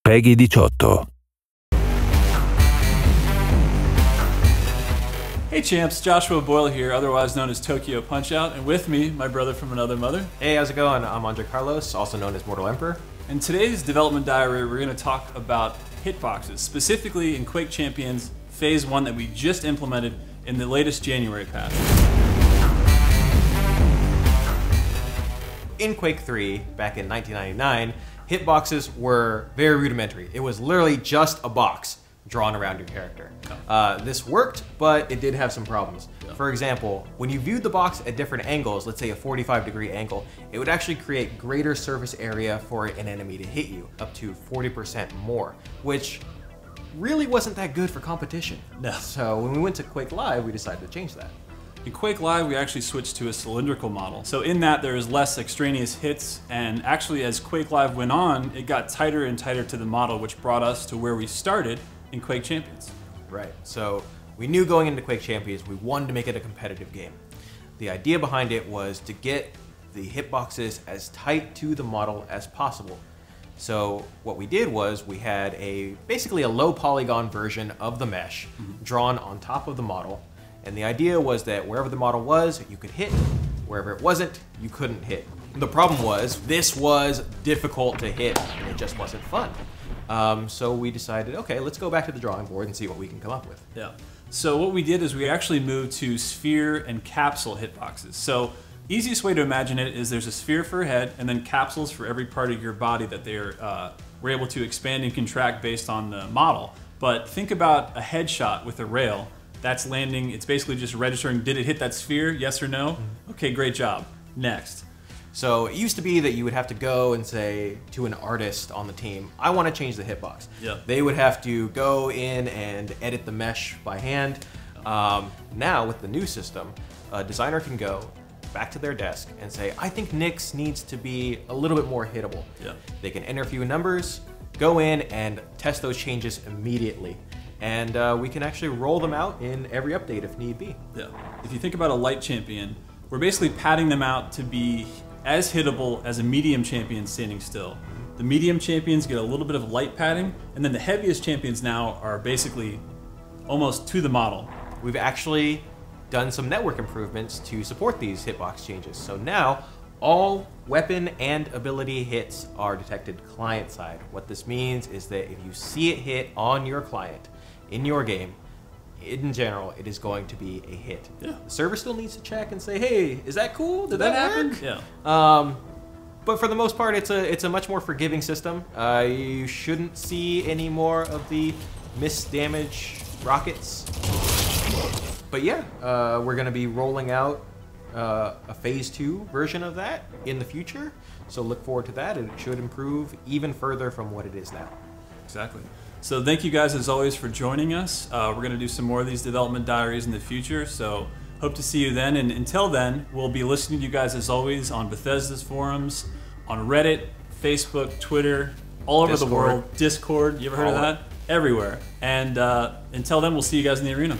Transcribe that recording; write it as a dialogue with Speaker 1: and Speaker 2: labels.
Speaker 1: Peggy 18.
Speaker 2: Hey champs, Joshua Boyle here, otherwise known as Tokyo Punch-Out, and with me, my brother from another mother.
Speaker 3: Hey, how's it going? I'm Andre Carlos, also known as Mortal Emperor.
Speaker 2: In today's development diary, we're going to talk about hitboxes, specifically in Quake Champions Phase 1 that we just implemented in the latest January patch.
Speaker 3: In Quake 3, back in 1999, hitboxes were very rudimentary. It was literally just a box drawn around your character. This worked, but it did have some problems. For example, when you viewed the box at different angles, let's say a 45-degree angle, it would actually create greater surface area for an enemy to hit you, up to 40% more, which really wasn't that good for competition.
Speaker 2: No.
Speaker 3: So when we went to Quake Live, we decided to change that.
Speaker 2: In Quake Live, we actually switched to a cylindrical model. So in that, there is less extraneous hits, and actually as Quake Live went on, it got tighter and tighter to the model, which brought us to where we started in Quake Champions.
Speaker 3: Right, so we knew going into Quake Champions, we wanted to make it a competitive game. The idea behind it was to get the hitboxes as tight to the model as possible. So what we did was we had basically a low polygon version of the mesh drawn on top of the model. And the idea was that wherever the model was, you could hit. Wherever it wasn't, you couldn't hit. The problem was, this was difficult to hit, and it just wasn't fun. So we decided, okay, let's go back to the drawing board and see what we can come up with.
Speaker 2: Yeah. So what we did is we actually moved to sphere and capsule hitboxes. So easiest way to imagine it is there's a sphere for a head, and then capsules for every part of your body that we're able to expand and contract based on the model. But think about a headshot with a rail. That's landing, it's basically just registering, did it hit that sphere, yes or no? Okay, great job. Next.
Speaker 3: So it used to be that you would have to go and say to an artist on the team, I want to change the hitbox.
Speaker 2: Yeah.
Speaker 3: They would have to go in and edit the mesh by hand. Now with the new system, a designer can go back to their desk and say, I think Nyx needs to be a little bit more hittable.
Speaker 2: Yeah. They
Speaker 3: can enter a few numbers, go in and test those changes immediately. And we can actually roll them out in every update if need be.
Speaker 2: Yeah. If you think about a light champion, we're basically padding them out to be as hittable as a medium champion standing still. The medium champions get a little bit of light padding, and then the heaviest champions now are basically almost to the model.
Speaker 3: We've actually done some network improvements to support these hitbox changes. So now, all weapon and ability hits are detected client-side. What this means is that if you see it hit on your client, in your game, in general, it is going to be a hit.
Speaker 2: Yeah.
Speaker 3: The server still needs to check and say, hey, is that cool? Did that
Speaker 2: happen?
Speaker 3: work?
Speaker 2: Yeah.
Speaker 3: But for the most part, it's a much more forgiving system. You shouldn't see any more of the misdamage rockets. But yeah, we're going to be rolling out a Phase 2 version of that in the future. So look forward to that, and it should improve even further from what it is now.
Speaker 2: Exactly. So thank you guys as always for joining us. We're going to do some more of these development diaries in the future, so hope to see you then. And until then, we'll be listening to you guys as always on Bethesda's forums, on Reddit, Facebook, Twitter, all over the world. Discord, you ever heard of that? Everywhere. And until then, we'll see you guys in the arena.